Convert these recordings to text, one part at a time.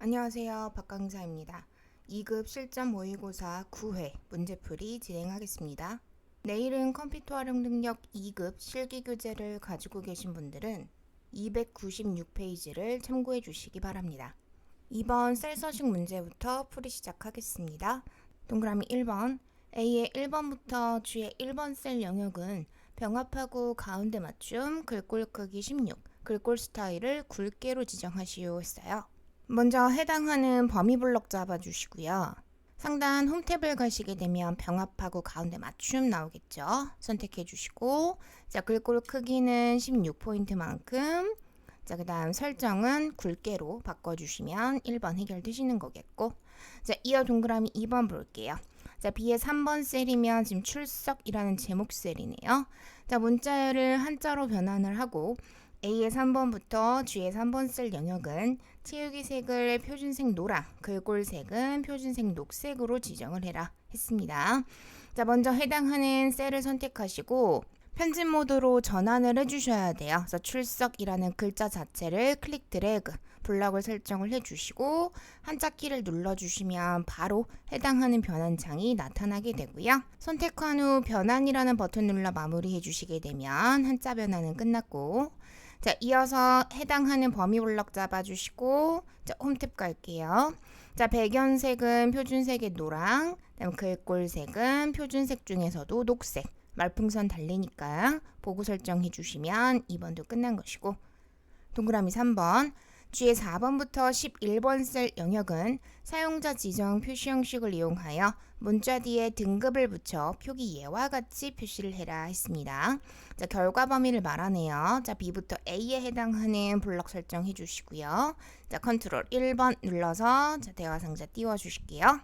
안녕하세요. 박강사입니다. 2급 실전 모의고사 9회 문제풀이 진행하겠습니다. 내일은 컴퓨터 활용 능력 2급 실기 교재를 가지고 계신 분들은 296페이지를 참고해 주시기 바랍니다. 이번 셀 서식 문제부터 풀이 시작하겠습니다. 동그라미 1번 A의 1번부터 G의 1번 셀 영역은 병합하고 가운데 맞춤, 글꼴 크기 16, 글꼴 스타일을 굵게로 지정하시오 했어요. 먼저 해당하는 범위 블록 잡아주시고요. 상단 홈 탭을 가시게 되면 병합하고 가운데 맞춤 나오겠죠. 선택해 주시고, 자, 글꼴 크기는 16포인트만큼, 자, 그 다음 설정은 굵게로 바꿔주시면 1번 해결되시는 거겠고, 자, 이어 동그라미 2번 볼게요. 자, B의 3번 셀이면 지금 출석이라는 제목 셀이네요. 자, 문자열을 한자로 변환을 하고, A의 3번부터 G의 3번 셀 영역은 채우기 색을 표준색 노랑, 글꼴색은 표준색 녹색으로 지정을 해라 했습니다. 자, 먼저 해당하는 셀을 선택하시고 편집 모드로 전환을 해주셔야 돼요. 그래서 출석이라는 글자 자체를 클릭 드래그, 블럭을 설정을 해주시고 한자키를 눌러주시면 바로 해당하는 변환창이 나타나게 되고요. 선택한 후 변환이라는 버튼 눌러 마무리해 주시게 되면 한자 변환은 끝났고, 자, 이어서 해당하는 범위 블럭 잡아주시고, 자, 홈탭 갈게요. 자, 배경색은 표준색의 노랑, 그다음 글꼴색은 표준색 중에서도 녹색, 말풍선 달리니까 보고 설정해 주시면 2번도 끝난 것이고, 동그라미 3번 G의 4번부터 11번 셀 영역은 사용자 지정 표시 형식을 이용하여 문자 뒤에 등급을 붙여 표기 예와 같이 표시를 해라 했습니다. 자, 결과 범위를 말하네요. 자, B부터 A에 해당하는 블럭 설정해 주시고요. 자, 컨트롤 1번 눌러서 자, 대화 상자 띄워 주실게요.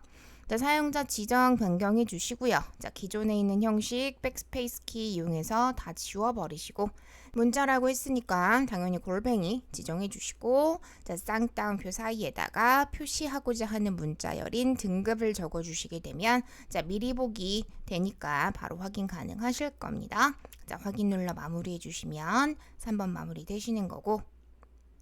자, 사용자 지정 변경해 주시고요. 자, 기존에 있는 형식 백스페이스 키 이용해서 다 지워 버리시고, 문자라고 했으니까 당연히 골뱅이 지정해 주시고, 자, 쌍따옴표 사이에다가 표시하고자 하는 문자열인 등급을 적어 주시게 되면, 자, 미리 보기 되니까 바로 확인 가능하실 겁니다. 자, 확인 눌러 마무리해 주시면 3번 마무리 되시는 거고,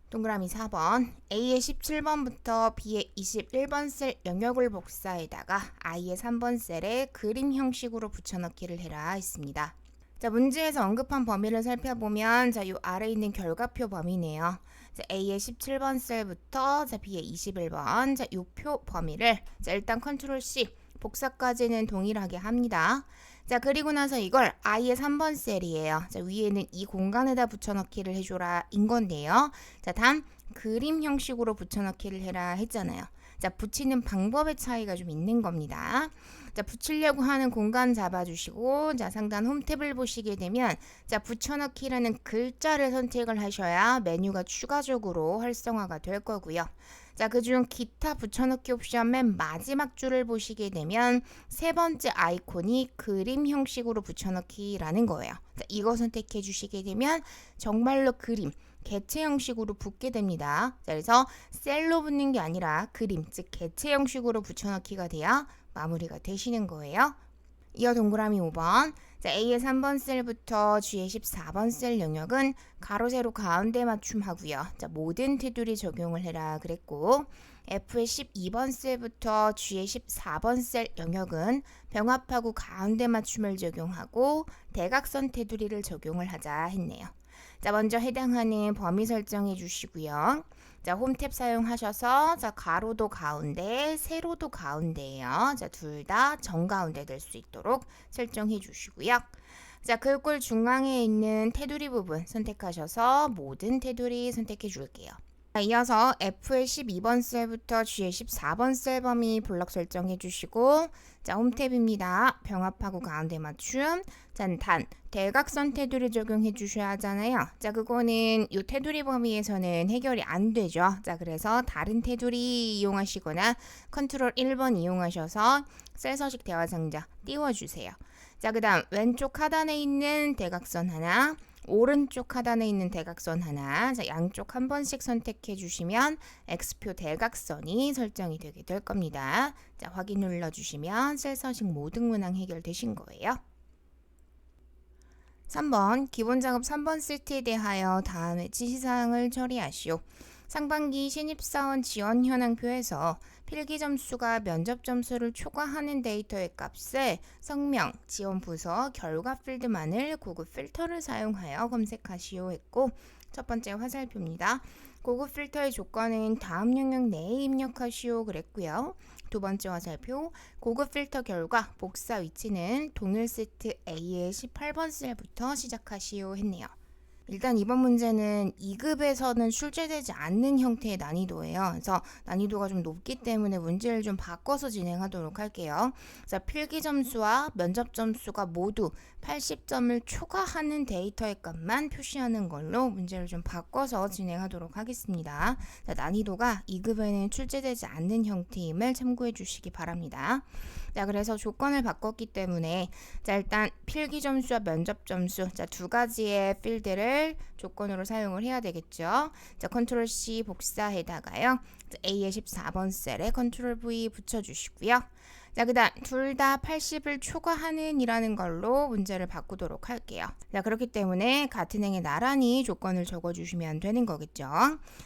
동그라미 4번 A의 17번부터 B의 21번 셀 영역을 복사에다가 I의 3번 셀에 그림 형식으로 붙여넣기를 해라 했습니다. 자, 문제에서 언급한 범위를 살펴보면, 자, 요 아래 있는 결과표 범위네요. 자, A의 17번 셀부터 자, B의 21번, 자, 요 표 범위를 자, 일단 컨트롤 C 복사까지는 동일하게 합니다. 자, 그리고 나서 이걸 I의 3번 셀이에요. 자, 위에는 이 공간에다 붙여넣기를 해줘라 인 건데요. 자, 단 그림 형식으로 붙여넣기를 해라 했잖아요. 자, 붙이는 방법의 차이가 좀 있는 겁니다. 자, 붙이려고 하는 공간 잡아주시고, 자, 상단 홈탭을 보시게 되면, 자, 붙여넣기라는 글자를 선택을 하셔야 메뉴가 추가적으로 활성화가 될 거고요. 자, 그중 기타 붙여넣기 옵션 맨 마지막 줄을 보시게 되면 세 번째 아이콘이 그림 형식으로 붙여넣기라는 거예요. 자, 이거 선택해 주시게 되면 정말로 그림, 개체 형식으로 붙게 됩니다. 자, 그래서 셀로 붙는 게 아니라 그림, 즉 개체 형식으로 붙여넣기가 돼야 마무리가 되시는 거예요. 이어 동그라미 5번. 자, A의 3번 셀부터 G의 14번 셀 영역은 가로 세로 가운데 맞춤하고요. 자, 모든 테두리 적용을 해라 그랬고, F의 12번 셀부터 G의 14번 셀 영역은 병합하고 가운데 맞춤을 적용하고 대각선 테두리를 적용을 하자 했네요. 자, 먼저 해당하는 범위 설정해 주시고요. 자, 홈탭 사용하셔서 자, 가로도 가운데, 세로도 가운데예요. 자, 둘 다 정가운데 될 수 있도록 설정해 주시고요. 자, 글꼴 중앙에 있는 테두리 부분 선택하셔서 모든 테두리 선택해 줄게요. 자, 이어서 F의 12번 셀부터 G의 14번 셀 범위 블럭 설정해 주시고, 자, 홈탭입니다. 병합하고 가운데 맞춤. 자, 단 대각선 테두리 적용해 주셔야 하잖아요. 자, 그거는 이 테두리 범위에서는 해결이 안 되죠. 자, 그래서 다른 테두리 이용하시거나 컨트롤 1번 이용하셔서 셀 서식 대화 상자 띄워주세요. 자, 그 다음 왼쪽 하단에 있는 대각선 하나, 오른쪽 하단에 있는 대각선 하나, 자, 양쪽 한 번씩 선택해 주시면 X표 대각선이 설정이 되게 될 겁니다. 자, 확인 눌러주시면 셀 서식 모든 문항 해결되신 거예요. 3번 기본 작업 3번 시트에 대하여 다음의 지시사항을 처리하시오. 상반기 신입사원 지원 현황표에서 필기 점수가 면접 점수를 초과하는 데이터의 값에 성명, 지원 부서, 결과 필드만을 고급 필터를 사용하여 검색하시오 했고, 첫 번째 화살표입니다. 고급 필터의 조건은 다음 영역 내에 입력하시오 그랬고요. 두 번째 화살표, 고급 필터 결과 복사 위치는 동일 세트 A의 18번 셀부터 시작하시오 했네요. 일단 이번 문제는 2급에서는 출제되지 않는 형태의 난이도예요. 그래서 난이도가 좀 높기 때문에 문제를 좀 바꿔서 진행하도록 할게요. 자, 필기 점수와 면접 점수가 모두 80점을 초과하는 데이터의 값만 표시하는 걸로 문제를 좀 바꿔서 진행하도록 하겠습니다. 자, 난이도가 2급에는 출제되지 않는 형태임을 참고해 주시기 바랍니다. 자, 그래서 조건을 바꿨기 때문에 자, 일단 필기 점수와 면접 점수 자, 두 가지의 필드를 조건으로 사용을 해야 되겠죠. 자, 컨트롤 C 복사해다가요. A의 14번 셀에 컨트롤 V 붙여주시고요. 자, 그 다음 둘 다 80을 초과하는 이라는 걸로 문제를 바꾸도록 할게요. 자, 그렇기 때문에 같은 행에 나란히 조건을 적어주시면 되는 거겠죠.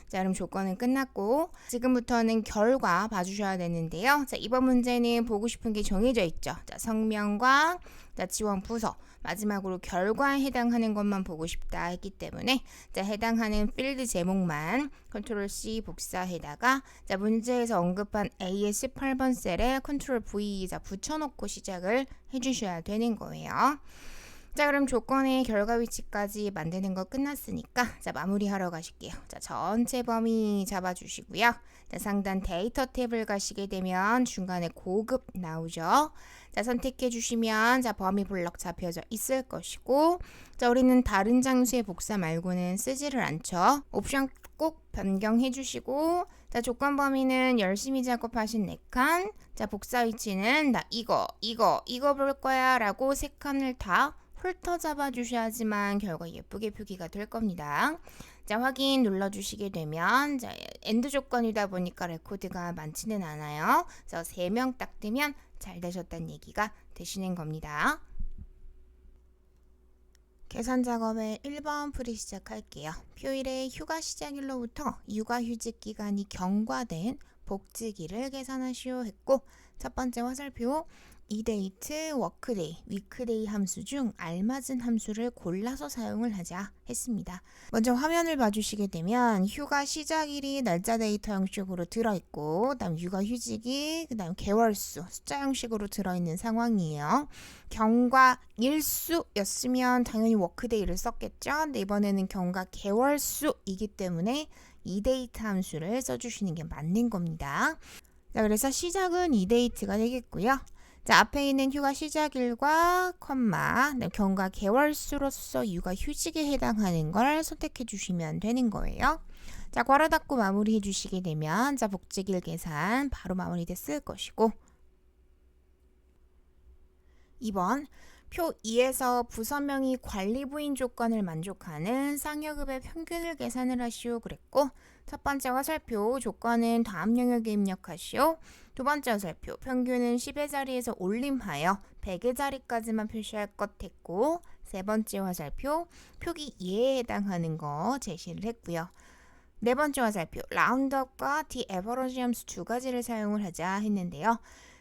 자, 그럼 조건은 끝났고 지금부터는 결과 봐주셔야 되는데요. 자, 이번 문제는 보고 싶은 게 정해져 있죠. 자, 성명과 자, 지원 부서 마지막으로 결과에 해당하는 것만 보고 싶다 했기 때문에 자, 해당하는 필드 제목만 컨트롤 C 복사해다가 자, 문제에서 언급한 A의 18번 셀에 컨트롤 V 자, 붙여놓고 시작을 해주셔야 되는 거예요. 자, 그럼 조건의 결과 위치까지 만드는 거 끝났으니까 자, 마무리하러 가실게요. 자, 전체 범위 잡아주시고요. 자, 상단 데이터 탭을 가시게 되면 중간에 고급 나오죠. 자, 선택해 주시면 자, 범위 블럭 잡혀져 있을 것이고 자, 우리는 다른 장수의 복사 말고는 쓰지를 않죠. 옵션 꼭 변경해 주시고 자, 조건 범위는 열심히 작업하신 4칸 자, 복사 위치는 나 이거 볼 거야 라고 3칸을 다 훑어 잡아 주셔야지만 결과 예쁘게 표기가 될 겁니다. 자, 확인 눌러주시게 되면 자, 엔드 조건이다 보니까 레코드가 많지는 않아요. 그래서 3명 딱 뜨면 잘 되셨다는 얘기가 되시는 겁니다. 계산 작업의 1번 풀이 시작할게요. 표일의 휴가 시작일로부터 육아휴직 기간이 경과된 복직일을 계산하시오 했고 첫 번째 화살표 이데이트, 워크데이, 위크데이 함수 중 알맞은 함수를 골라서 사용을 하자 했습니다. 먼저 화면을 봐주시게 되면 휴가 시작일이 날짜 데이터 형식으로 들어있고 그다음 육아휴직이 그다음 개월수 숫자 형식으로 들어있는 상황이에요. 경과 일수였으면 당연히 워크데이를 썼겠죠. 근데 이번에는 경과 개월수이기 때문에 이데이트 함수를 써주시는 게 맞는 겁니다. 자, 그래서 시작은 이데이트가 되겠고요. 자, 앞에 있는 휴가 시작일과 컴마, 경과 개월수로서 육아휴직에 해당하는 걸 선택해 주시면 되는 거예요. 자, 괄호 닫고 마무리해 주시게 되면 자, 복직일 계산 바로 마무리됐을 것이고 2번 표 2에서 부서명이 관리부인 조건을 만족하는 상여급의 평균을 계산을 하시오 그랬고 첫 번째 화살표 조건은 다음 영역에 입력하시오. 두 번째 화살표 평균은 10의 자리에서 올림하여 100의 자리까지만 표시할 것 했고 세 번째 화살표 표기 2에 해당하는 거 제시를 했고요. 네 번째 화살표 라운드업과 디에버러지 함수 두 가지를 사용을 하자 했는데요.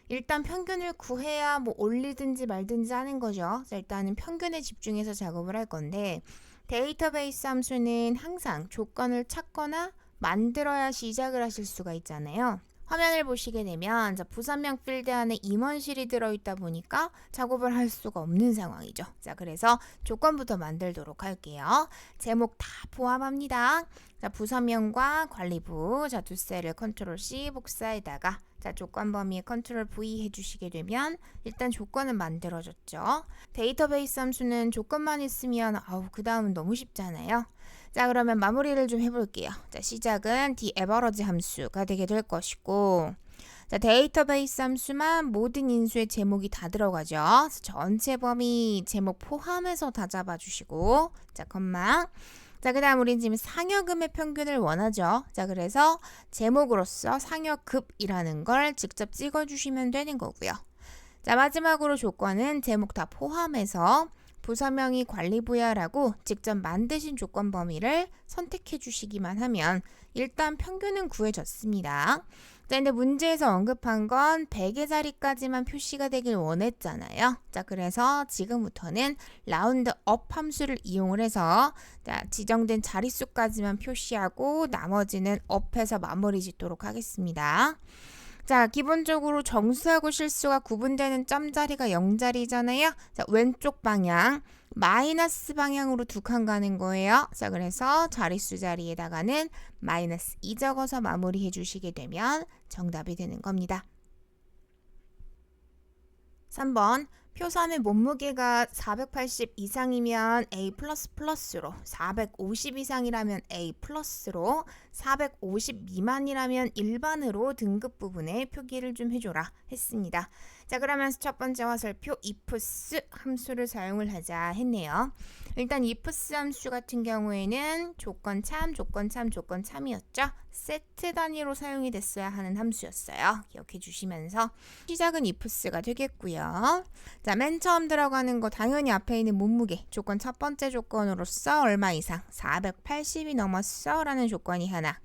일단 평균을 구해야 뭐 올리든지 말든지 하는 거죠. 자, 일단은 평균에 집중해서 작업을 할 건데 데이터베이스 함수는 항상 조건을 찾거나 만들어야 시작을 하실 수가 있잖아요. 화면을 보시게 되면 자, 부산명 필드 안에 임원실이 들어있다 보니까 작업을 할 수가 없는 상황이죠. 자, 그래서 조건부터 만들도록 할게요. 제목 다 포함합니다. 자, 부서명과 관리부 자, 두 셀을 컨트롤 C 복사에다가 자, 조건 범위에 컨트롤 V 해주시게 되면 일단 조건은 만들어졌죠. 데이터베이스 함수는 조건만 있으면 그 다음은 너무 쉽잖아요. 자, 그러면 마무리를 좀 해볼게요. 자, 시작은 디에버러지 함수가 되게 될 것이고 자, 데이터베이스 함수만 모든 인수의 제목이 다 들어가죠. 전체 범위 제목 포함해서 다 잡아주시고 자, 컴마 자, 그 다음 우린 지금 상여금의 평균을 원하죠. 자, 그래서 제목으로서 상여급이라는 걸 직접 찍어주시면 되는 거고요. 자, 마지막으로 조건은 제목 다 포함해서 부서명의 관리부여라고 직접 만드신 조건 범위를 선택해 주시기만 하면 일단 평균은 구해졌습니다. 자, 근데 문제에서 언급한 건 100의 자리까지만 표시가 되길 원했잖아요. 자, 그래서 지금부터는 라운드업 함수를 이용을 해서 자, 지정된 자릿수까지만 표시하고 나머지는 업해서 마무리 짓도록 하겠습니다. 자, 기본적으로 정수하고 실수가 구분되는 점 자리가 0자리잖아요. 자, 왼쪽 방향 마이너스 방향으로 두 칸 가는 거예요. 자, 그래서 자릿수 자리에다가는 마이너스 2 적어서 마무리해 주시게 되면 정답이 되는 겁니다. 3번 표산의 몸무게가 480 이상이면 A++로 450 이상이라면 A+로 450 미만이라면 일반으로 등급 부분에 표기를 좀 해줘라 했습니다. 자, 그러면서 첫 번째 화살표 ifs 함수를 사용을 하자 했네요. 일단 ifs 함수 같은 경우에는 조건 참, 조건 참, 조건 참이었죠. 세트 단위로 사용이 됐어야 하는 함수였어요. 기억해 주시면서 시작은 ifs가 되겠고요. 자, 맨 처음 들어가는 거 당연히 앞에 있는 몸무게 조건 첫 번째 조건으로서 얼마 이상 480이 넘었어 라는 조건이 하나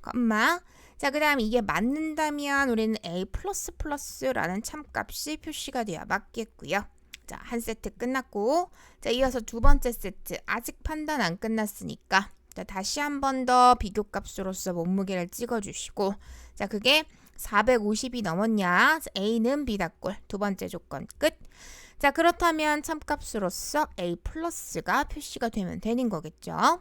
컴마. 자, 그 다음 이게 맞는다면 우리는 A++라는 참값이 표시가 되어 맞겠고요. 자, 한 세트 끝났고 자, 이어서 두 번째 세트 아직 판단 안 끝났으니까 자, 다시 한 번 더 비교값으로서 몸무게를 찍어주시고 자, 그게 450이 넘었냐? A는 B답골 두 번째 조건 끝. 자, 그렇다면 참값으로서 A+가 표시가 되면 되는 거겠죠.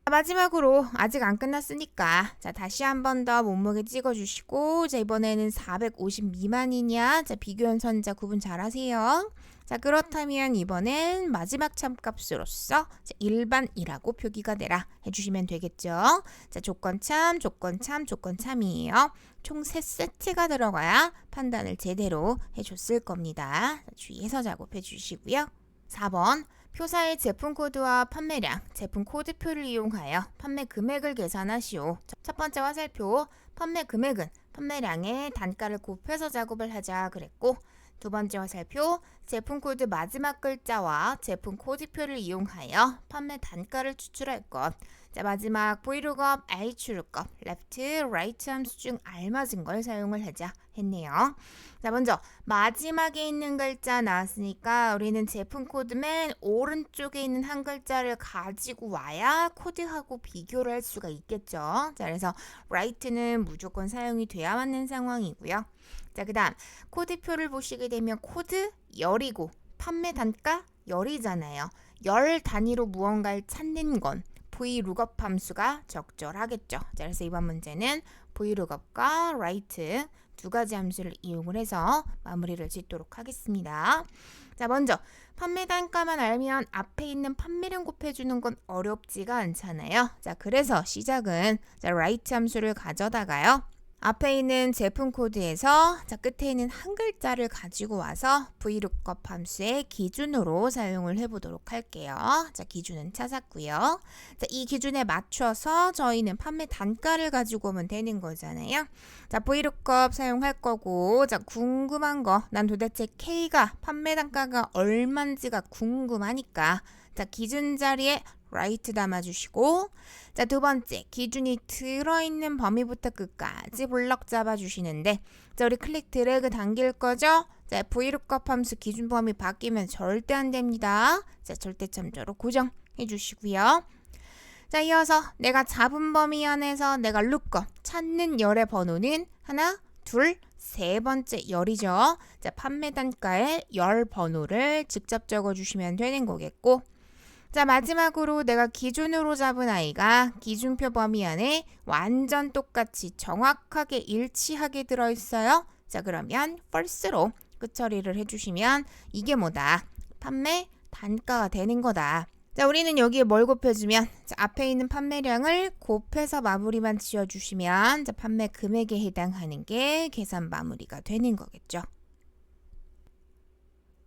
마지막으로 아직 안 끝났으니까 자, 다시 한 번 더 몸무게 찍어주시고 자, 이번에는 450 미만이냐? 자, 비교현 선자 구분 잘 하세요. 자, 그렇다면 이번엔 마지막 참값으로서 일반이라고 표기가 되라 해주시면 되겠죠. 자, 조건 참, 조건 참, 조건 참이에요. 총 3세트가 들어가야 판단을 제대로 해줬을 겁니다. 자, 주의해서 작업해 주시고요. 4번 표사의 제품 코드와 판매량, 제품 코드표를 이용하여 판매 금액을 계산하시오. 첫 번째 화살표, 판매 금액은 판매량의 단가를 곱해서 작업을 하자 그랬고 두 번째 화살표, 제품 코드 마지막 글자와 제품 코드표를 이용하여 판매 단가를 추출할 것. 자, 마지막 Vlookup, Hlookup, Left, Right 함수 중 알맞은 걸 사용을 하자 했네요. 자, 먼저 마지막에 있는 글자 나왔으니까 우리는 제품 코드 맨 오른쪽에 있는 한 글자를 가지고 와야 코드하고 비교를 할 수가 있겠죠. 자, 그래서 Right는 무조건 사용이 돼야 맞는 상황이고요. 자, 그 다음 코드표를 보시게 되면 코드 열이고 판매 단가 열이잖아요. 열 단위로 무언가를 찾는 건 Vlookup 함수가 적절하겠죠. 자, 그래서 이번 문제는 Vlookup과 Write 두 가지 함수를 이용을 해서 마무리를 짓도록 하겠습니다. 자, 먼저 판매 단가만 알면 앞에 있는 판매량 곱해주는 건 어렵지가 않잖아요. 자, 그래서 시작은 자, Write 함수를 가져다가요. 앞에 있는 제품 코드에서 자, 끝에 있는 한 글자를 가지고 와서 Vlookup 함수의 기준으로 사용을 해보도록 할게요. 자, 기준은 찾았고요. 자, 이 기준에 맞춰서 저희는 판매 단가를 가지고 오면 되는 거잖아요. 자, Vlookup 사용할 거고 자, 궁금한 거 난 도대체 K가 판매 단가가 얼만지가 궁금하니까 자, 기준 자리에 Write 담아주시고 자, 두 번째 기준이 들어있는 범위부터 끝까지 블럭 잡아주시는데 자, 우리 클릭 드래그 당길 거죠? 자, Vlookup 함수 기준 범위 바뀌면 절대 안 됩니다. 자, 절대 참조로 고정해 주시고요. 자, 이어서 내가 잡은 범위 안에서 내가 lookup 찾는 열의 번호는 하나, 둘, 세 번째 열이죠. 자, 판매 단가의 열 번호를 직접 적어주시면 되는 거겠고 자, 마지막으로 내가 기준으로 잡은 아이가 기준표 범위 안에 완전 똑같이 정확하게 일치하게 들어있어요. 자, 그러면 false로 끝 처리를 해주시면 이게 뭐다? 판매 단가가 되는 거다. 자, 우리는 여기에 뭘 곱해주면 자, 앞에 있는 판매량을 곱해서 마무리만 지어주시면 자, 판매 금액에 해당하는 게 계산 마무리가 되는 거겠죠.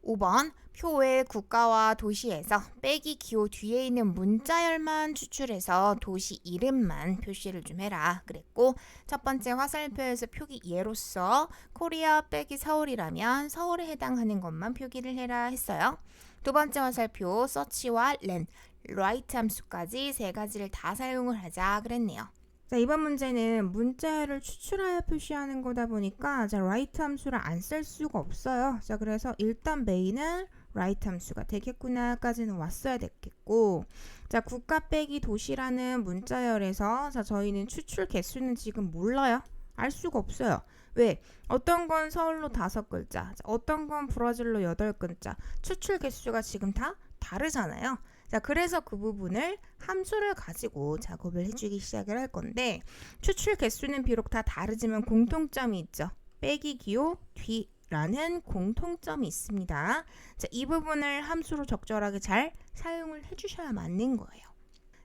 5번 표의 국가와 도시에서 빼기 기호 뒤에 있는 문자열만 추출해서 도시 이름만 표시를 좀 해라 그랬고 첫 번째 화살표에서 표기 예로서 코리아 빼기 서울이라면 서울에 해당하는 것만 표기를 해라 했어요. 두 번째 화살표 search와 len, write 함수까지 세 가지를 다 사용을 하자 그랬네요. 자, 이번 문제는 문자열을 추출하여 표시하는 거다 보니까 자, write 함수를 안 쓸 수가 없어요. 자, 그래서 일단 메인은 write 함수가 되겠구나 까지는 왔어야 됐겠고, 자, 국가 빼기 도시라는 문자열에서 자, 저희는 추출 개수는 지금 몰라요. 알 수가 없어요. 왜? 어떤 건 서울로 5글자, 어떤 건 브라질로 8글자, 추출 개수가 지금 다 다르잖아요. 자, 그래서 그 부분을 함수를 가지고 작업을 해주기 시작을 할 건데, 추출 개수는 비록 다 다르지만 공통점이 있죠. 빼기 기호 뒤라는 공통점이 있습니다. 자, 이 부분을 함수로 적절하게 잘 사용을 해주셔야 맞는 거예요.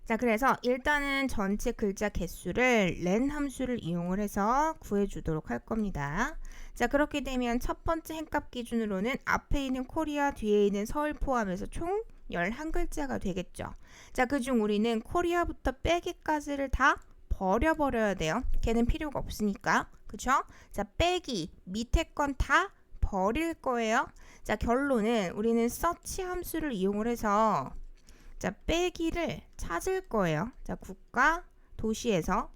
자, 그래서 일단은 전체 글자 개수를 len 함수를 이용을 해서 구해주도록 할 겁니다. 자, 그렇게 되면 첫 번째 행값 기준으로는 앞에 있는 코리아, 뒤에 있는 서울 포함해서 총 11글자가 되겠죠. 자, 그중 우리는 코리아부터 빼기까지를 다 버려야 돼요. 걔는 필요가 없으니까. 그쵸? 자, 빼기, 밑에 건 다 버릴 거예요. 자, 결론은 우리는 search 함수를 이용을 해서 자, 빼기를 찾을 거예요. 자, 국가, 도시에서.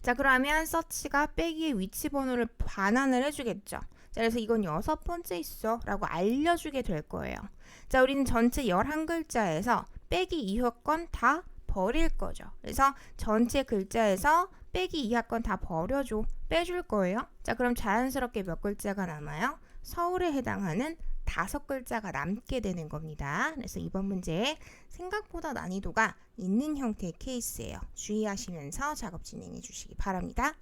자, 그러면 search가 빼기의 위치 번호를 반환을 해주겠죠. 자, 그래서 이건 6번째 있어 라고 알려주게 될 거예요. 자, 우리는 전체 11글자에서 빼기 이하 건 다 버릴 거죠. 그래서 전체 글자에서 빼기 이하 건 다 버려줘. 빼줄 거예요. 자, 그럼 자연스럽게 몇 글자가 남아요? 서울에 해당하는 5글자가 남게 되는 겁니다. 그래서 이번 문제 생각보다 난이도가 있는 형태의 케이스예요. 주의하시면서 작업 진행해 주시기 바랍니다.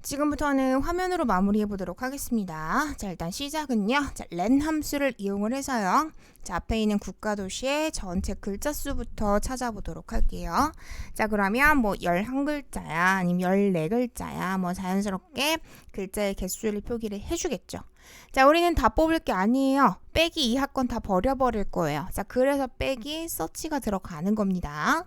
지금부터는 화면으로 마무리해 보도록 하겠습니다. 자, 일단 시작은요. 자, len 함수를 이용을 해서요. 자, 앞에 있는 국가 도시의 전체 글자 수부터 찾아보도록 할게요. 자, 그러면 뭐 11글자야 아니면 14글자야 뭐 자연스럽게 글자의 개수를 표기를 해주겠죠. 자, 우리는 다 뽑을 게 아니에요. 빼기 이하 건 다 버려버릴 거예요. 자, 그래서 빼기 search가 들어가는 겁니다.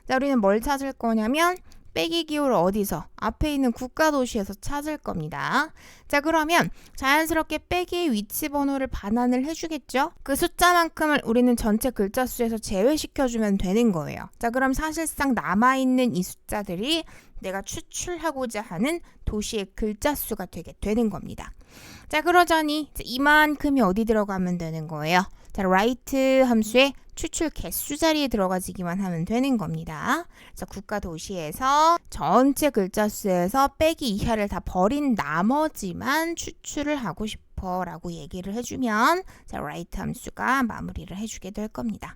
자, 우리는 뭘 찾을 거냐면 빼기 기호를 어디서? 앞에 있는 국가 도시에서 찾을 겁니다. 자, 그러면 자연스럽게 빼기의 위치 번호를 반환을 해주겠죠? 그 숫자만큼을 우리는 전체 글자 수에서 제외시켜주면 되는 거예요. 자, 그럼 사실상 남아있는 이 숫자들이 내가 추출하고자 하는 도시의 글자 수가 되게 되는 겁니다. 자, 그러자니 이만큼이 어디 들어가면 되는 거예요? 자, write 함수의 추출 개수 자리에 들어가지기만 하면 되는 겁니다. 그래서 국가 도시에서 전체 글자 수에서 빼기 이하를 다 버린 나머지만 추출을 하고 싶어 라고 얘기를 해주면 자, write 함수가 마무리를 해주게 될 겁니다.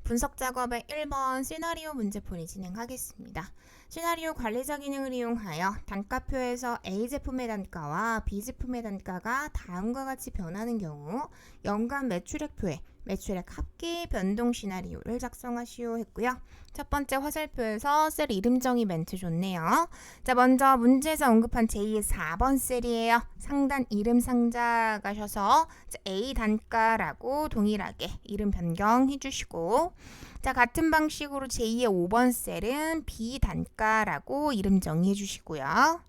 분석 작업의 1번 시나리오 문제풀이 진행하겠습니다. 시나리오 관리자 기능을 이용하여 단가표에서 A 제품의 단가와 B 제품의 단가가 다음과 같이 변하는 경우 연간 매출액표에 매출액 합계 변동 시나리오를 작성하시오 했고요. 첫 번째 화살표에서 셀 이름 정의 멘트 좋네요. 자, 먼저 문제에서 언급한 제2의 4번 셀이에요. 상단 이름 상자 가셔서 A 단가라고 동일하게 이름 변경해 주시고, 자, 같은 방식으로 제2의 5번 셀은 B 단가라고 이름 정의해 주시고요.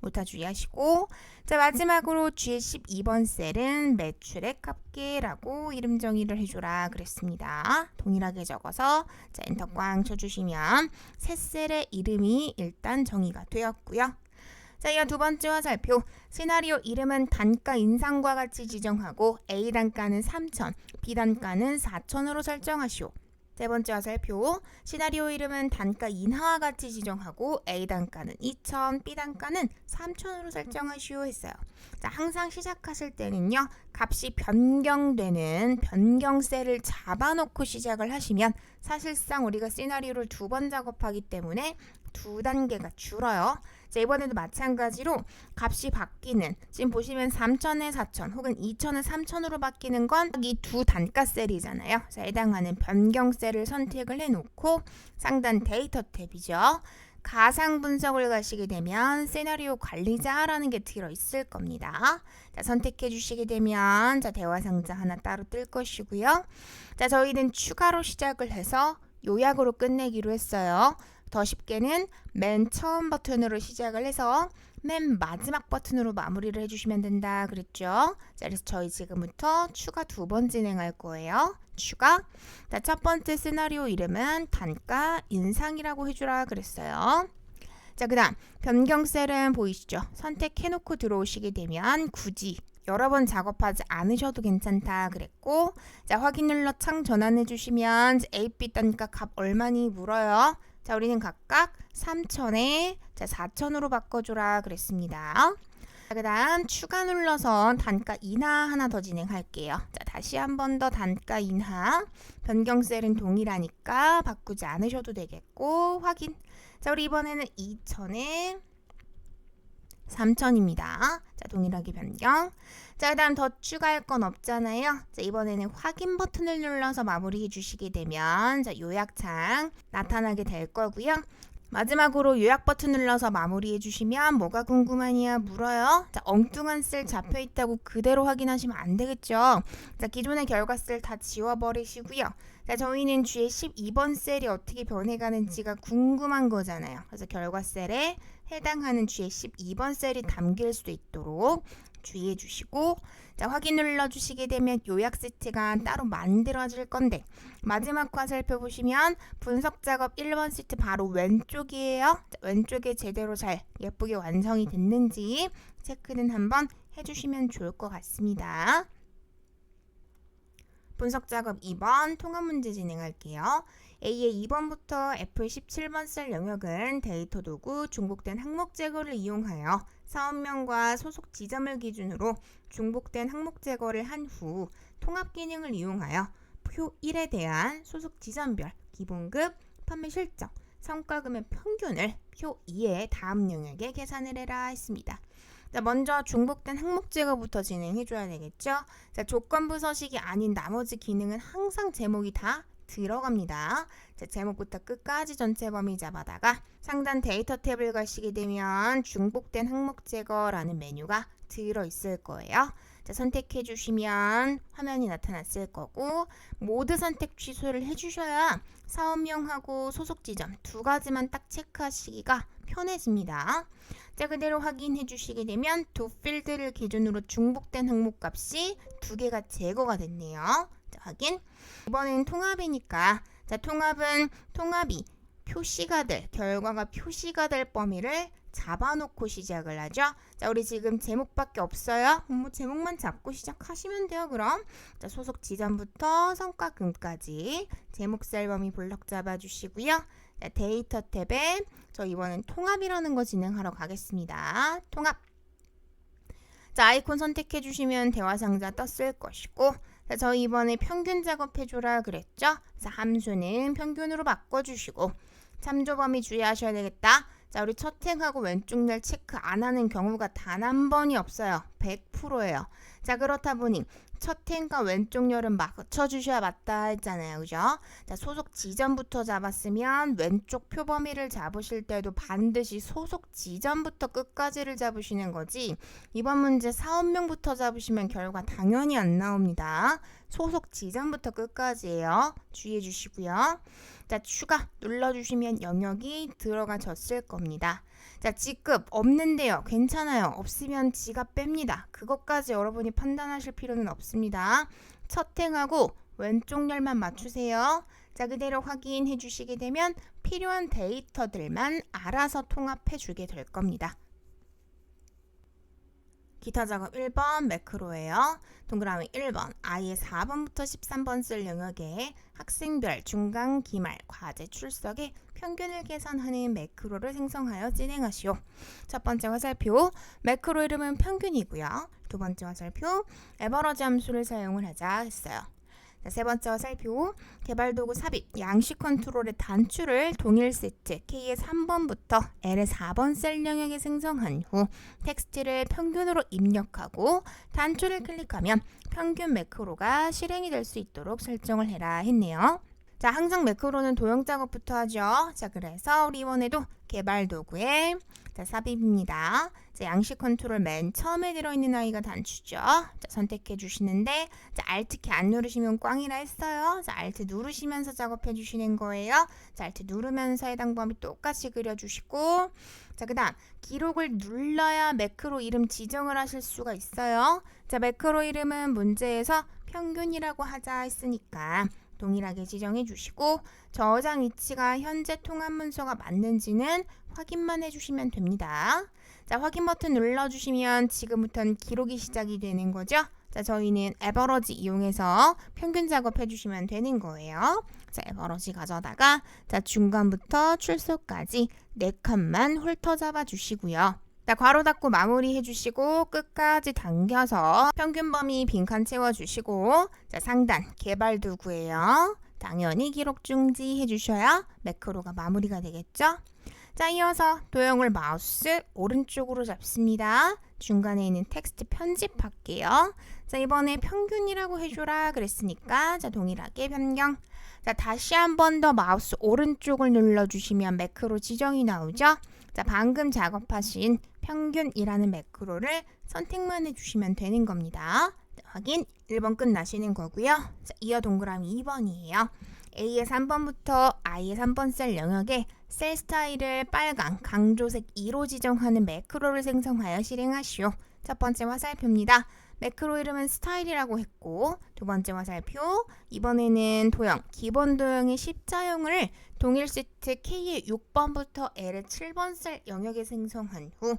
오타 주의하시고, 자, 마지막으로 G의 12번 셀은 매출액 합계라고 이름 정의를 해줘라 그랬습니다. 동일하게 적어서 자, 엔터 꽝 쳐주시면 세 셀의 이름이 일단 정의가 되었고요. 자, 이어 두 번째 화살표 시나리오 이름은 단가 인상과 같이 지정하고 A 단가는 3,000, B 단가는 4,000으로 설정하시오. 세 번째 화살표 시나리오 이름은 단가 인하와 같이 지정하고 A 단가는 2,000, B 단가는 3,000으로 설정하시오 했어요. 자, 항상 시작하실 때는요. 값이 변경되는 변경셀을 잡아놓고 시작을 하시면 사실상 우리가 시나리오를 2번 작업하기 때문에 2단계가 줄어요. 자, 이번에도 마찬가지로 값이 바뀌는 지금 보시면 3,000에 4,000 혹은 2,000에 3,000으로 바뀌는 건 이 두 단가 셀이잖아요. 자, 해당하는 변경 셀을 선택을 해놓고 상단 데이터 탭이죠. 가상 분석을 가시게 되면 시나리오 관리자라는 게 들어있을 겁니다. 자, 선택해 주시게 되면 자, 대화 상자 하나 따로 뜰 것이고요. 자, 저희는 추가로 시작을 해서 요약으로 끝내기로 했어요. 더 쉽게는 맨 처음 버튼으로 시작을 해서 맨 마지막 버튼으로 마무리를 해주시면 된다 그랬죠? 자, 그래서 저희 지금부터 추가 2번 진행할 거예요. 추가. 자, 첫 번째 시나리오 이름은 단가 인상이라고 해주라 그랬어요. 자, 그 다음 변경 셀은 보이시죠? 선택해놓고 들어오시게 되면 굳이 여러 번 작업하지 않으셔도 괜찮다 그랬고, 자, 확인 눌러 창 전환해 주시면 A, B 단가 값 얼마니 물어요. 자, 우리는 각각 3,000에 4,000으로 바꿔줘라 그랬습니다. 자, 그 다음 추가 눌러서 단가 인하 하나 더 진행할게요. 자, 다시 한 번 더 단가 인하. 변경 셀은 동일하니까 바꾸지 않으셔도 되겠고, 확인. 자, 우리 이번에는 2,000에 3,000입니다. 자, 동일하게 변경. 자, 그 다음 더 추가할 건 없잖아요. 자, 이번에는 확인 버튼을 눌러서 마무리해 주시게 되면 자, 요약창 나타나게 될 거고요. 마지막으로 요약 버튼 눌러서 마무리해 주시면 뭐가 궁금하냐 물어요. 자, 엉뚱한 셀 잡혀 있다고 그대로 확인하시면 안 되겠죠. 자, 기존의 결과 셀 다 지워버리시고요. 자, 저희는 뒤에 12번 셀이 어떻게 변해가는지가 궁금한 거잖아요. 그래서 결과 셀에 해당하는 뒤에 12번 셀이 담길 수 있도록 주의해 주시고, 자, 확인 눌러주시게 되면 요약 시트가 따로 만들어질 건데, 마지막 화살표 보시면 분석 작업 1번 시트 바로 왼쪽이에요. 자, 왼쪽에 제대로 잘 예쁘게 완성이 됐는지 체크는 한번 해주시면 좋을 것 같습니다. 분석 작업 2번 통합 문제 진행할게요. A의 2번부터 F의 17번 셀 영역은 데이터 도구 중복된 항목 제거를 이용하여 사업명과 소속 지점을 기준으로 중복된 항목 제거를 한 후 통합 기능을 이용하여 표 1에 대한 소속 지점별 기본급 판매 실적 성과금의 평균을 표 2의 다음 영역에 계산을 해라 했습니다. 자, 먼저 중복된 항목 제거부터 진행해줘야 되겠죠. 자, 조건부 서식이 아닌 나머지 기능은 항상 제목이 다 들어갑니다. 자, 제목부터 끝까지 전체 범위 잡아다가 상단 데이터 탭을 가시게 되면 중복된 항목 제거라는 메뉴가 들어있을 거예요. 자, 선택해 주시면 화면이 나타났을 거고, 모드 선택 취소를 해주셔야 사업명하고 소속 지점 두 가지만 딱 체크하시기가 편해집니다. 자, 그대로 확인해 주시게 되면 두 필드를 기준으로 중복된 항목 값이 두 개가 제거가 됐네요. 자, 확인. 이번엔 통합이니까, 자, 통합이 표시가 될, 결과가 표시가 될 범위를 잡아놓고 시작을 하죠. 자, 우리 지금 제목밖에 없어요. 제목만 잡고 시작하시면 돼요. 그럼 자, 소속 지점부터 성과금까지 제목 셀 범위 블럭 잡아주시고요. 자, 데이터 탭에 저 이번엔 통합이라는 거 진행하러 가겠습니다. 통합. 자, 아이콘 선택해 주시면 대화 상자 떴을 것이고, 자, 저 이번에 평균 작업해줘라 그랬죠? 자, 함수는 평균으로 바꿔주시고, 참조 범위 주의하셔야 되겠다. 자, 우리 첫 행하고 왼쪽 날 체크 안 하는 경우가 단 한 번이 없어요. 100%예요. 자, 그렇다 보니 첫 행과 왼쪽 열은 맞춰주셔야 맞다 했잖아요. 그죠? 자, 소속 지점부터 잡았으면 왼쪽 표 범위를 잡으실 때도 반드시 소속 지점부터 끝까지를 잡으시는 거지, 이번 문제 사업명부터 잡으시면 결과 당연히 안 나옵니다. 소속 지점부터 끝까지예요. 주의해 주시고요. 자, 추가 눌러주시면 영역이 들어가졌을 겁니다. 자, G급 없는데요. 괜찮아요. 없으면 G가 뺍니다. 그것까지 여러분이 판단하실 필요는 없습니다. 첫 행하고 왼쪽 열만 맞추세요. 자, 그대로 확인해 주시게 되면 필요한 데이터들만 알아서 통합해 주게 될 겁니다. 기타 작업 1번 매크로예요. 동그라미 1번 아이의 4번부터 13번 쓸 영역에 학생별 중간 기말 과제 출석의 평균을 계산하는 매크로를 생성하여 진행하시오. 첫 번째 화살표 매크로 이름은 평균이고요. 두 번째 화살표 에버러지 함수를 사용을 하자 했어요. 자, 세 번째 화살표 개발도구 삽입 양식 컨트롤의 단추를 동일 세트 K의 3번부터 L의 4번 셀 영역에 생성한 후 텍스트를 평균으로 입력하고 단추를 클릭하면 평균 매크로가 실행이 될 수 있도록 설정을 해라 했네요. 자, 항상 매크로는 도형 작업부터 하죠. 자, 그래서 우리 이번에도 개발 도구에 자, 삽입입니다. 자, 양식 컨트롤 맨 처음에 들어있는 아이가 단추죠. 자, 선택해 주시는데 자, Alt키 안 누르시면 꽝이라 했어요. 자, Alt 누르시면서 작업해 주시는 거예요. 자, Alt 누르면서 해당 범위 똑같이 그려주시고 자, 그 다음 기록을 눌러야 매크로 이름 지정을 하실 수가 있어요. 자, 매크로 이름은 문제에서 평균이라고 하자 했으니까 동일하게 지정해 주시고 저장 위치가 현재 통합 문서가 맞는지는 확인만 해주시면 됩니다. 자, 확인 버튼 눌러주시면 지금부터는 기록이 시작이 되는 거죠. 자, 저희는 에버러지 이용해서 평균 작업해 주시면 되는 거예요. 자, 에버러지 가져다가 자, 중간부터 출소까지 4칸만 훑어 잡아 주시고요. 자, 괄호 닫고 마무리 해주시고 끝까지 당겨서 평균 범위 빈칸 채워주시고 자, 상단 개발 도구예요. 당연히 기록 중지 해주셔야 매크로가 마무리가 되겠죠. 자, 이어서 도형을 마우스 오른쪽으로 잡습니다. 중간에 있는 텍스트 편집할게요. 자, 이번에 평균이라고 해줘라 그랬으니까 자, 동일하게 변경. 자, 다시 한 번 더 마우스 오른쪽을 눌러주시면 매크로 지정이 나오죠. 자, 방금 작업하신 평균이라는 매크로를 선택만 해주시면 되는 겁니다. 자, 확인 1번 끝나시는 거고요. 자, 이어 동그라미 2번이에요. A의 3번부터 I의 3번 셀 영역에 셀 스타일을 빨강, 강조색 2로 지정하는 매크로를 생성하여 실행하시오. 첫 번째 화살표입니다. 매크로 이름은 스타일이라고 했고 두 번째 화살표 이번에는 도형, 기본 도형의 십자형을 동일 시트 K의 6번부터 L의 7번 셀 영역에 생성한 후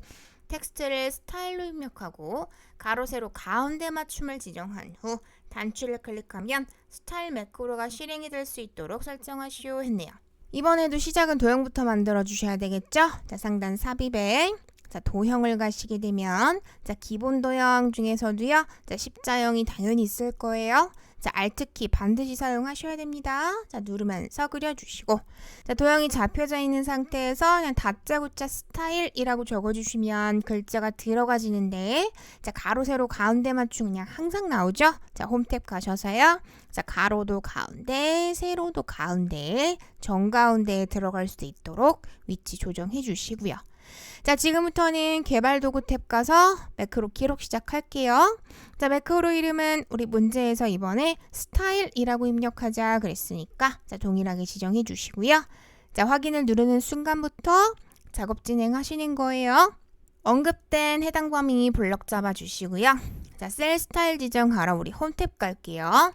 텍스트를 스타일로 입력하고 가로 세로 가운데 맞춤을 지정한 후 단추를 클릭하면 스타일 매크로가 실행이 될 수 있도록 설정하시오 했네요. 이번에도 시작은 도형부터 만들어 주셔야 되겠죠? 자, 상단 삽입에 자, 도형을 가시게 되면 자, 기본 도형 중에서도요. 자, 십자형이 당연히 있을 거예요. 자, Alt키 반드시 사용하셔야 됩니다. 자, 누르면서 그려주시고 자, 도형이 잡혀져 있는 상태에서 그냥 다짜고짜 스타일이라고 적어주시면 글자가 들어가지는데 자, 가로 세로 가운데 맞춤 그냥 항상 나오죠. 자, 홈탭 가셔서요. 자, 가로도 가운데, 세로도 가운데, 정가운데에 들어갈 수 있도록 위치 조정해 주시고요. 자, 지금부터는 개발 도구 탭 가서 매크로 기록 시작할게요. 자, 매크로 이름은 우리 문제에서 이번에 스타일이라고 입력하자 그랬으니까 자, 동일하게 지정해 주시고요. 자, 확인을 누르는 순간부터 작업 진행하시는 거예요. 언급된 해당 범위 블럭 잡아 주시고요. 자, 셀 스타일 지정하러 우리 홈탭 갈게요.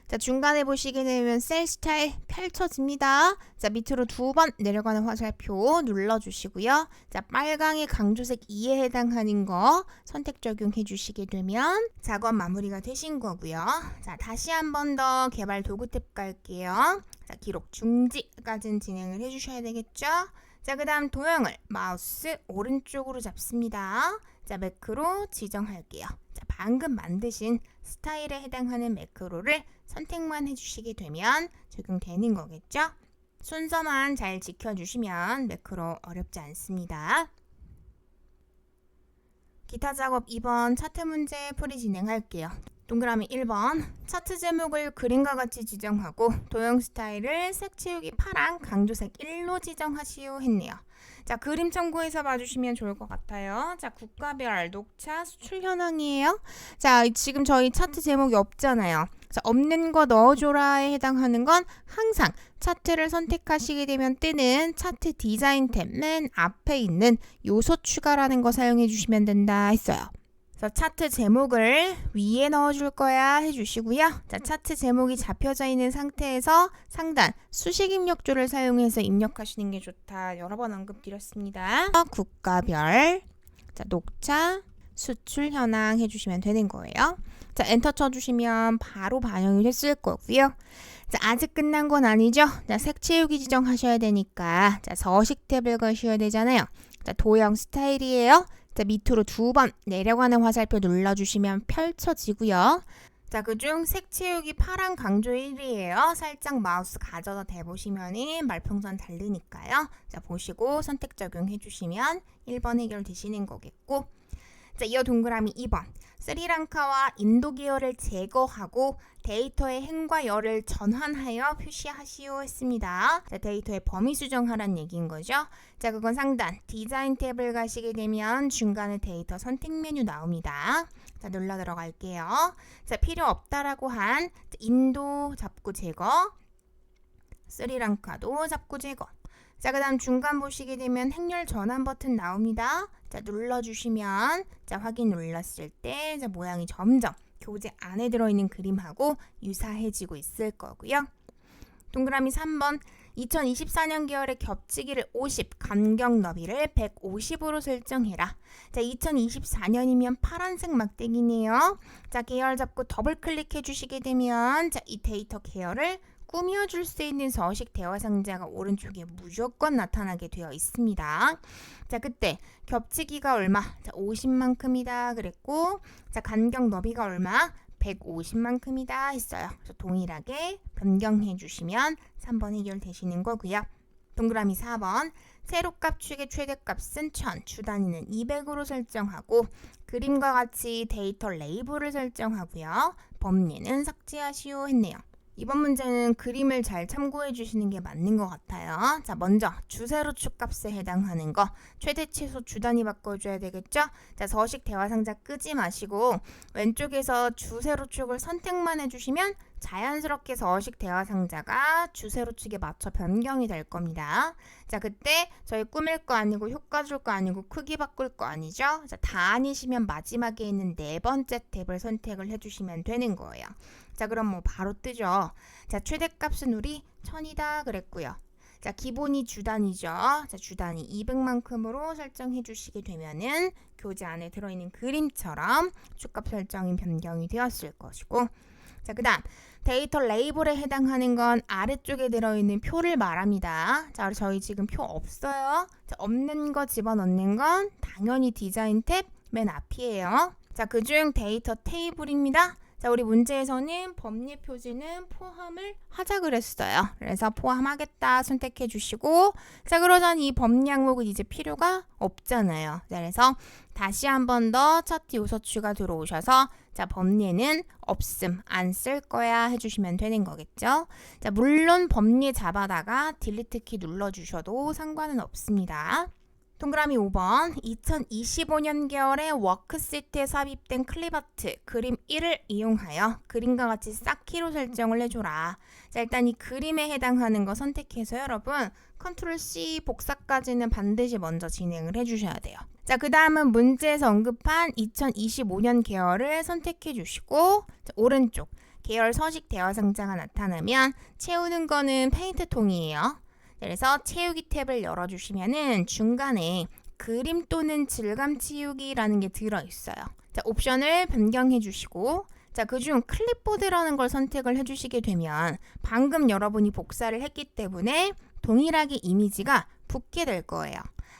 자, 중간에 보시게 되면 셀 스타일 펼쳐집니다. 자, 밑으로 2번 내려가는 화살표 눌러주시고요. 자, 빨강의 강조색 2에 해당하는 거 선택 적용해 주시게 되면 작업 마무리가 되신 거고요. 자, 다시 한 번 더 개발 도구 탭 갈게요. 자, 기록 중지까지는 진행을 해주셔야 되겠죠. 자, 그 다음 도형을 마우스 오른쪽으로 잡습니다. 자, 매크로 지정할게요. 자, 방금 만드신 스타일에 해당하는 매크로를 선택만 해주시게 되면 적용되는 거겠죠? 순서만 잘 지켜주시면 매크로 어렵지 않습니다. 기타 작업 2번 차트 문제 풀이 진행할게요. 동그라미 1번 차트 제목을 그림과 같이 지정하고 도형 스타일을 색 채우기 파랑 강조색 1로 지정하시오 했네요. 자, 그림 참고해서 봐주시면 좋을 것 같아요. 자, 국가별 녹차 수출 현황이에요. 자, 지금 저희 차트 제목이 없잖아요. 자, 없는 거 넣어줘라에 해당하는 건 항상 차트를 선택하시게 되면 뜨는 차트 디자인 탭 맨 앞에 있는 요소 추가라는 거 사용해 주시면 된다 했어요. 그래서 차트 제목을 위에 넣어줄 거야 해주시고요. 자, 차트 제목이 잡혀져 있는 상태에서 상단 수식 입력조를 사용해서 입력하시는 게 좋다. 여러 번 언급드렸습니다. 국가별 자, 녹차 수출 현황 해주시면 되는 거예요. 자, 엔터 쳐주시면 바로 반영이 됐을 거고요. 자, 아직 끝난 건 아니죠. 자, 색 채우기 지정하셔야 되니까 자, 서식 탭을 거셔야 되잖아요. 자, 도형 스타일이에요. 자, 밑으로 2번 내려가는 화살표 눌러주시면 펼쳐지고요. 자, 그중 색 채우기 파랑 강조 1이에요. 살짝 마우스 가져다 대보시면 말풍선 달리니까요. 자, 보시고 선택 적용해 주시면 1번 해결되시는 거겠고 자, 이어 동그라미 2번 스리랑카와 인도 계열을 제거하고 데이터의 행과 열을 전환하여 표시하시오 했습니다. 자, 데이터의 범위 수정하란 얘기인 거죠. 자, 그건 상단 디자인 탭을 가시게 되면 중간에 데이터 선택 메뉴 나옵니다. 자, 눌러 들어갈게요. 자, 필요 없다라고 한 인도 잡고 제거, 스리랑카도 잡고 제거. 자, 그 다음 중간 보시게 되면 행렬 전환 버튼 나옵니다. 자, 눌러주시면 자, 확인 눌렀을 때 자, 모양이 점점 교재 안에 들어있는 그림하고 유사해지고 있을 거고요. 동그라미 3번 2024년 계열의 겹치기를 50, 간격 너비를 150으로 설정해라. 자, 2024년이면 파란색 막대기네요. 자, 계열 잡고 더블 클릭해 주시게 되면 자, 이 데이터 계열을 꾸며줄 수 있는 서식 대화 상자가 오른쪽에 무조건 나타나게 되어 있습니다. 자, 그때 겹치기가 얼마? 자, 50만큼이다 그랬고, 자, 간격 너비가 얼마? 150만큼이다 했어요. 그래서 동일하게 변경해 주시면 3번 해결되시는 거고요. 동그라미 4번 세로값 축의 최대값은 1000, 주 단위는 200으로 설정하고 그림과 같이 데이터 레이블을 설정하고요. 범례는 삭제하시오 했네요. 이번 문제는 그림을 잘 참고해 주시는 게 맞는 것 같아요. 자, 먼저 주세로축 값에 해당하는 거 최대 최소 주 단위 바꿔줘야 되겠죠? 자, 서식 대화 상자 끄지 마시고 왼쪽에서 주세로축을 선택만 해주시면 자연스럽게 서식 대화 상자가 주세로축에 맞춰 변경이 될 겁니다. 자, 그때 저희 꾸밀 거 아니고 효과 줄 거 아니고 크기 바꿀 거 아니죠? 자, 다 아니시면 마지막에 있는 네 번째 탭을 선택을 해주시면 되는 거예요. 자, 그럼 뭐 바로 뜨죠. 자, 최대값은 우리 1000이다 그랬고요. 자, 기본이 주단위죠. 자, 주단위 200만큼으로 설정해 주시게 되면은 교재 안에 들어있는 그림처럼 축값 설정이 변경이 되었을 것이고, 자, 그 다음 데이터 레이블에 해당하는 건 아래쪽에 들어있는 표를 말합니다. 자, 저희 지금 표 없어요. 자, 없는 거 집어넣는 건 당연히 디자인 탭 맨 앞이에요. 자, 그중 데이터 테이블입니다. 자, 우리 문제에서는 범례 표지는 포함을 하자 그랬어요. 그래서 포함하겠다 선택해 주시고, 자, 그러자니 이 범례 항목은 이제 필요가 없잖아요. 자, 그래서 다시 한 번 더 차트 요소추가 들어오셔서 자, 범례는 없음, 안 쓸 거야 해주시면 되는 거겠죠. 자, 물론 범례 잡아다가 딜리트 키 눌러주셔도 상관은 없습니다. 동그라미 5번 2025년 계열의 워크시트에 삽입된 클립아트 그림 1을 이용하여 그림과 같이 쌓기로 설정을 해줘라. 자, 일단 이 그림에 해당하는 거 선택해서 여러분 컨트롤 C 복사까지는 반드시 먼저 진행을 해주셔야 돼요. 자, 그 다음은 문제에서 언급한 2025년 계열을 선택해 주시고 자, 오른쪽 계열 서식 대화 상자가 나타나면 채우는 거는 페인트 통이에요. 그래서 채우기 탭을 열어주시면은 중간에 그림 또는 질감 치우기라는 게 들어있어요. 자, 옵션을 변경해 주시고 자, 그중 클립보드라는 걸 선택을 해주시게 되면 방금 여러분이 복사를 했기 때문에 동일하게 이미지가 붙게 될 거예요.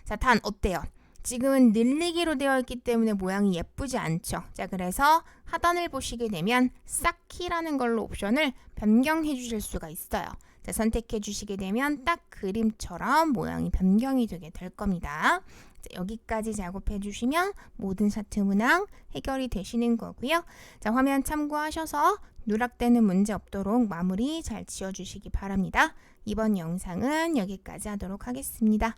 자, 단 어때요? 지금은 늘리기로 되어 있기 때문에 모양이 예쁘지 않죠. 자, 그래서 하단을 보시게 되면 쌓기라는 걸로 옵션을 변경해 주실 수가 있어요. 자, 선택해 주시게 되면 딱 그림처럼 모양이 변경이 되게 될 겁니다. 자, 여기까지 작업해 주시면 모든 차트 문항 해결이 되시는 거고요. 자, 화면 참고하셔서 누락되는 문제 없도록 마무리 잘 지어주시기 바랍니다. 이번 영상은 여기까지 하도록 하겠습니다.